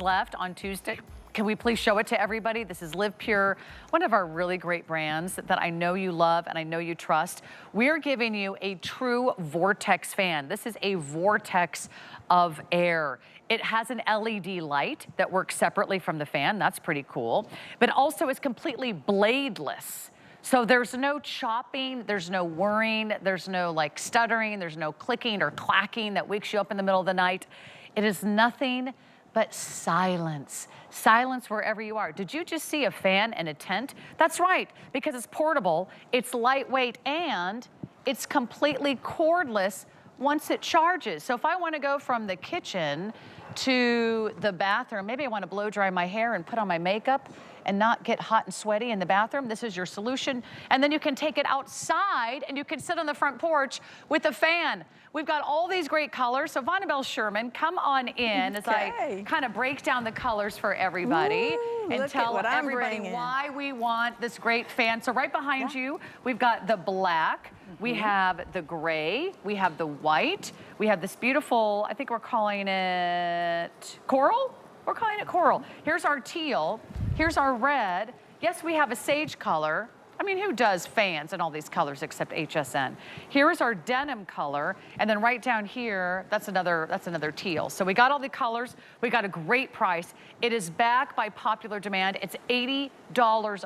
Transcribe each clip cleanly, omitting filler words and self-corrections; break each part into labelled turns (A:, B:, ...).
A: left on Tuesday. Can we please show it to everybody? This is LivePure, one of our really great brands that I know you love and I know you trust. We're giving you a true vortex fan. This is a vortex of air. It has an LED light that works separately from the fan. That's pretty cool. But also it's completely bladeless. So there's no chopping, there's no whirring, there's no like stuttering, there's no clicking or clacking that wakes you up in the middle of the night. It is nothing but silence. Silence wherever you are. Did you just see a fan in a tent? That's right, because it's portable, it's lightweight, and it's completely cordless once it charges. So if I want to go from the kitchen to the bathroom, maybe I want to blow dry my hair and put on my makeup and not get hot and sweaty in the bathroom, this is your solution. And then you can take it outside and you can sit on the front porch with a fan. We've got all these great colors. So Vonabelle Sherman, come on in as I kind of break down the colors for everybody.
B: Ooh,
A: and tell everybody why we want this great fan. So right behind you, we've got the black, we have the gray, we have the white, we have this beautiful, I think we're calling it coral? We're calling it coral. Here's our teal, here's our red. Yes, we have a sage color. I mean, who does fans in all these colors except HSN? Here is our denim color, and then right down here, that's another teal. So we got all the colors, we got a great price. It is back by popular demand. It's $80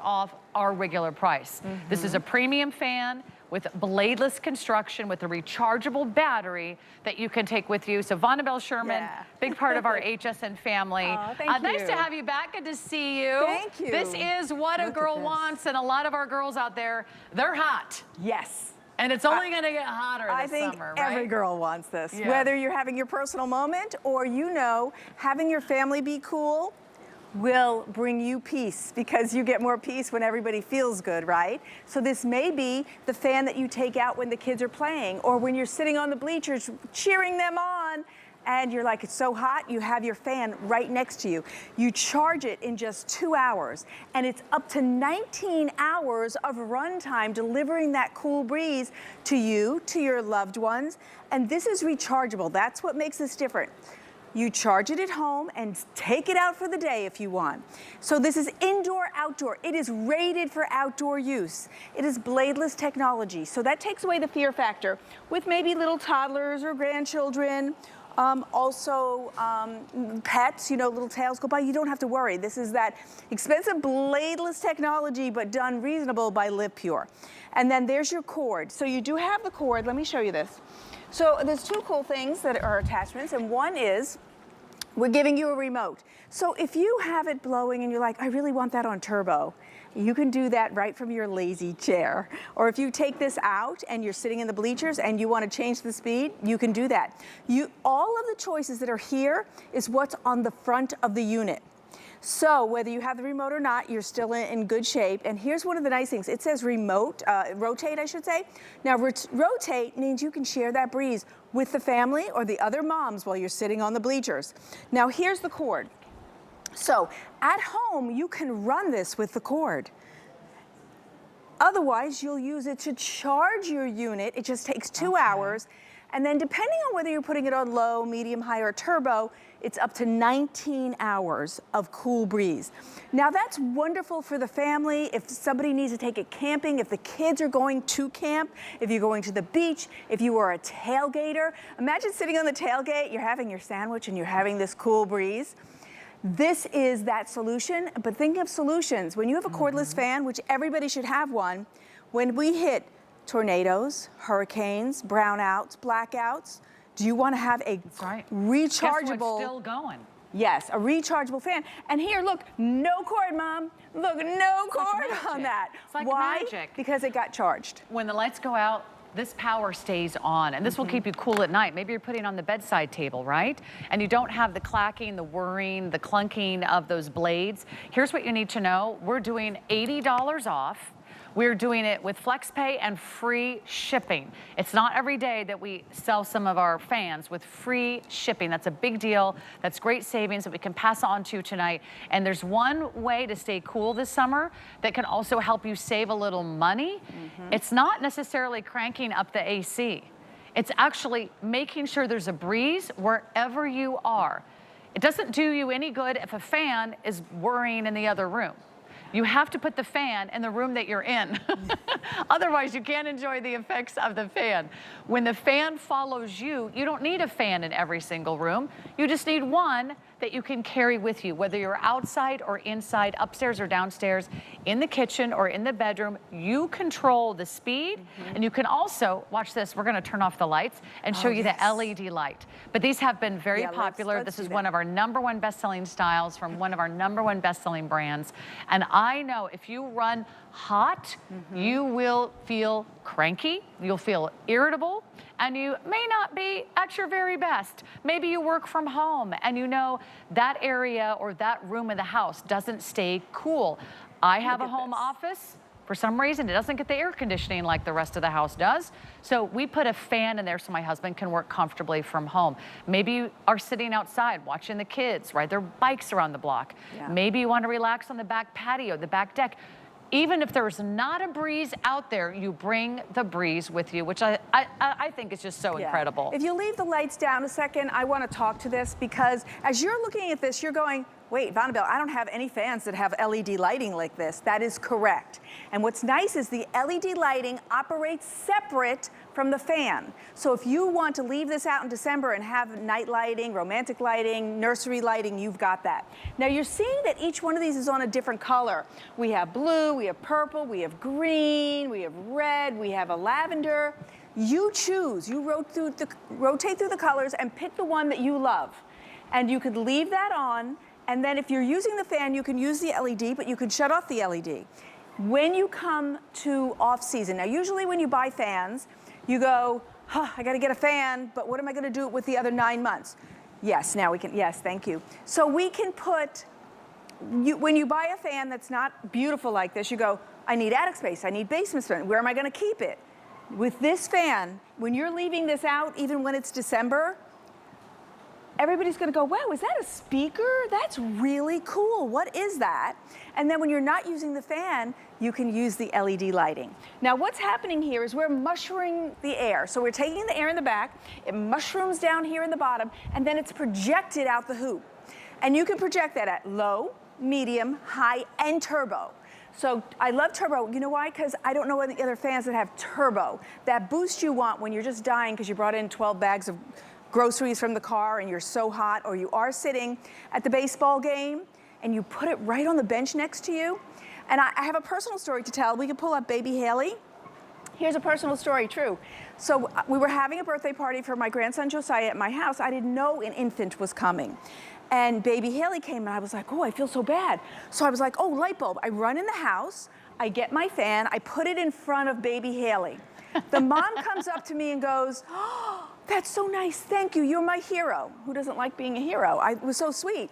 A: off our regular price. This is a premium fan with bladeless construction with a rechargeable battery that you can take with you. So Vonabelle Sherman, big part of our HSN family. Nice to have you back, good to see you.
B: Thank you.
A: This is what a girl wants, and a lot of our girls out there, they're hot.
B: Yes.
A: And it's only gonna get hotter this summer, right?
B: Every girl wants this. Whether you're having your personal moment or having your family be cool will bring you peace, because you get more peace when everybody feels good, right? So this may be the fan that you take out when the kids are playing, or when you're sitting on the bleachers cheering them on and you're like, it's so hot, you have your fan right next to you. You charge it in just 2 hours, and it's up to 19 hours of runtime delivering that cool breeze to you, to your loved ones. And this is rechargeable. That's what makes this different. You charge it at home and take it out for the day if you want. So this is indoor, outdoor. It is rated for outdoor use. It is bladeless technology. So that takes away the fear factor with maybe little toddlers or grandchildren. Also pets, little tails go by. You don't have to worry. This is that expensive bladeless technology, but done reasonable by LivePure. And then there's your cord. So you do have the cord. Let me show you this. So there's two cool things that are attachments, and one is we're giving you a remote. So if you have it blowing and you're like, I really want that on turbo, you can do that right from your lazy chair. Or if you take this out and you're sitting in the bleachers and you want to change the speed, you can do that. All of the choices that are here is what's on the front of the unit. So whether you have the remote or not, you're still in good shape. And here's one of the nice things. It says rotate, I should say. Now, rotate means you can share that breeze with the family or the other moms while you're sitting on the bleachers. Now, here's the cord. So at home, you can run this with the cord. Otherwise, you'll use it to charge your unit. It just takes 2 hours. And then depending on whether you're putting it on low, medium, high, or turbo, it's up to 19 hours of cool breeze. Now that's wonderful for the family. If somebody needs to take it camping, if the kids are going to camp, if you're going to the beach, if you are a tailgater, imagine sitting on the tailgate, you're having your sandwich and you're having this cool breeze. This is that solution, but think of solutions. When you have a cordless fan, which everybody should have one, when we hit tornadoes, hurricanes, brownouts, blackouts, do you want to have a rechargeable?
A: Guess what's still going?
B: Yes, a rechargeable fan. And here, look, no cord, Mom. Look, no cord on that.
A: It's like
B: Why?
A: magic.
B: Because it got charged.
A: When the lights go out, this power stays on, and this will keep you cool at night. Maybe you're putting it on the bedside table, right? And you don't have the clacking, the whirring, the clunking of those blades. Here's what you need to know. We're doing $80 off. We're doing it with FlexPay and free shipping. It's not every day that we sell some of our fans with free shipping. That's a big deal. That's great savings that we can pass on to you tonight. And there's one way to stay cool this summer that can also help you save a little money. It's not necessarily cranking up the AC. It's actually making sure there's a breeze wherever you are. It doesn't do you any good if a fan is whirring in the other room. You have to put the fan in the room that you're in. Otherwise, you can't enjoy the effects of the fan. When the fan follows you, you don't need a fan in every single room. You just need one that you can carry with you, whether you're outside or inside, upstairs or downstairs, in the kitchen or in the bedroom. You control the speed, and you can also, watch this, we're gonna turn off the lights and show you the LED light. But these have been very popular. This is one of our #1 best-selling styles from one of our #1 best-selling brands. And I know if you run hot, you will feel cranky, you'll feel irritable, and you may not be at your very best. Maybe you work from home and you know that area or that room of the house doesn't stay cool. I have a home office. For some reason, it doesn't get the air conditioning like the rest of the house does. So we put a fan in there so my husband can work comfortably from home. Maybe you are sitting outside watching the kids ride their bikes around the block. Maybe you want to relax on the back patio, the back deck. Even if there's not a breeze out there, you bring the breeze with you, which I think is just so incredible.
B: If you leave the lights down a second, I want to talk to this, because as you're looking at this, you're going, wait, Vonabelle, I don't have any fans that have LED lighting like this. That is correct. And what's nice is the LED lighting operates separate from the fan. So if you want to leave this out in December and have night lighting, romantic lighting, nursery lighting, you've got that. Now you're seeing that each one of these is on a different color. We have blue, we have purple, we have green, we have red, we have a lavender. You choose, you rotate through the colors and pick the one that you love. And you could leave that on. And then if you're using the fan, you can use the LED, but you can shut off the LED. When you come to off-season, now usually when you buy fans, you go, I gotta get a fan, but what am I gonna do with the other 9 months? Yes, now we can, yes, thank you. So we can put, when you buy a fan that's not beautiful like this, you go, I need attic space, I need basement space, where am I gonna keep it? With this fan, when you're leaving this out, even when it's December, everybody's gonna go, wow, is that a speaker? That's really cool, what is that? And then when you're not using the fan, you can use the LED lighting. Now what's happening here is we're mushrooming the air. So we're taking the air in the back, it mushrooms down here in the bottom, and then it's projected out the hoop. And you can project that at low, medium, high, and turbo. So I love turbo. You know why? Because I don't know any other fans that have turbo. That boost you want when you're just dying because you brought in 12 bags of groceries from the car and you're so hot, or you are sitting at the baseball game and you put it right on the bench next to you. And I have a personal story to tell. We can pull up baby Haley. Here's a personal story, true. So we were having a birthday party for my grandson Josiah at my house. I didn't know an infant was coming. And baby Haley came and I was like, oh, I feel so bad. So I was like, oh, light bulb. I run in the house, I get my fan, I put it in front of baby Haley. The mom comes up to me and goes, oh, that's so nice, thank you, you're my hero. Who doesn't like being a hero? It was so sweet.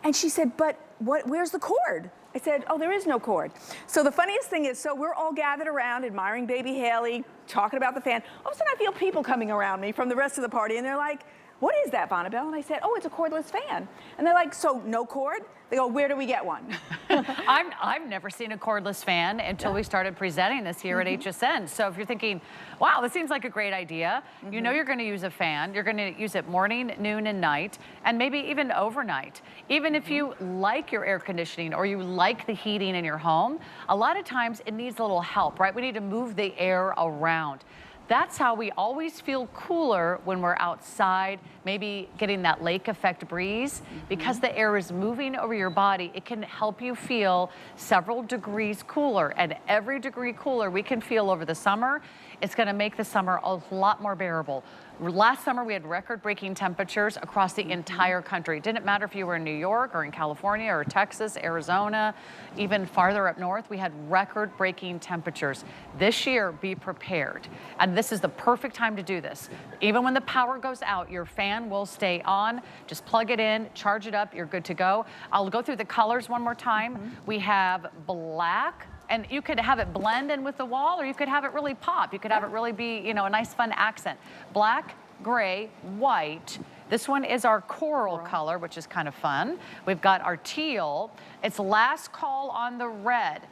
B: And she said, but where's the cord? I said, oh, there is no cord. So the funniest thing is, so we're all gathered around admiring baby Haley, talking about the fan. All of a sudden I feel people coming around me from the rest of the party and they're like, what is that, Vonabelle? And I said, oh, it's a cordless fan. And they're like, so no cord? They go, where do we get one?
A: I've never seen a cordless fan until we started presenting this here at HSN. So if you're thinking, wow, this seems like a great idea, you know you're gonna use a fan, you're gonna use it morning, noon, and night, and maybe even overnight. Even if you like your air conditioning or you like the heating in your home, a lot of times it needs a little help, right? We need to move the air around. That's how we always feel cooler when we're outside, maybe getting that lake effect breeze. Because the air is moving over your body, it can help you feel several degrees cooler. And every degree cooler we can feel over the summer, it's gonna make the summer a lot more bearable. Last summer we had record-breaking temperatures across the entire country. It didn't matter if you were in New York or in California or Texas, Arizona, even farther up north, we had record-breaking temperatures. This year, be prepared. And this is the perfect time to do this. Even when the power goes out, your fan will stay on. Just plug it in, charge it up, you're good to go. I'll go through the colors one more time. We have black, and you could have it blend in with the wall, or you could have it really pop. You could have it really be, you know, a nice fun accent. Black, gray, white. This one is our coral color, which is kind of fun. We've got our teal. It's last call on the red.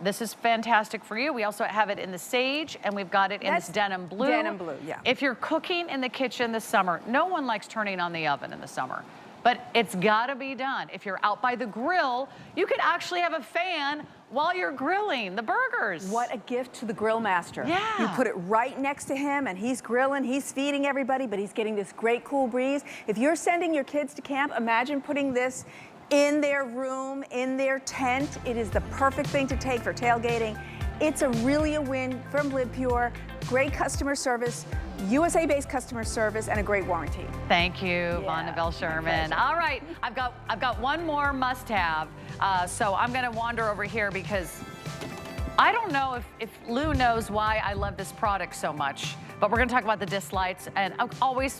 A: This is fantastic for you. We also have it in the sage, and we've got it in this denim blue.
B: Denim blue, yeah.
A: If you're cooking in the kitchen this summer, no one likes turning on the oven in the summer. but it's gotta be done. If you're out by the grill, you could actually have a fan while you're grilling the burgers.
B: What a gift to the grill master.
A: Yeah.
B: You put it right next to him and he's grilling, he's feeding everybody, but he's getting this great cool breeze. If you're sending your kids to camp, imagine putting this in their room, in their tent. It is the perfect thing to take for tailgating. It's really a win from LivePure. Great customer service, USA-based customer service, and a great warranty.
A: Thank you, Vonnevel Sherman. All right, I've got one more must-have. So I'm gonna wander over here because I don't know if Lou knows why I love this product so much, but we're gonna talk about the disc lights, and always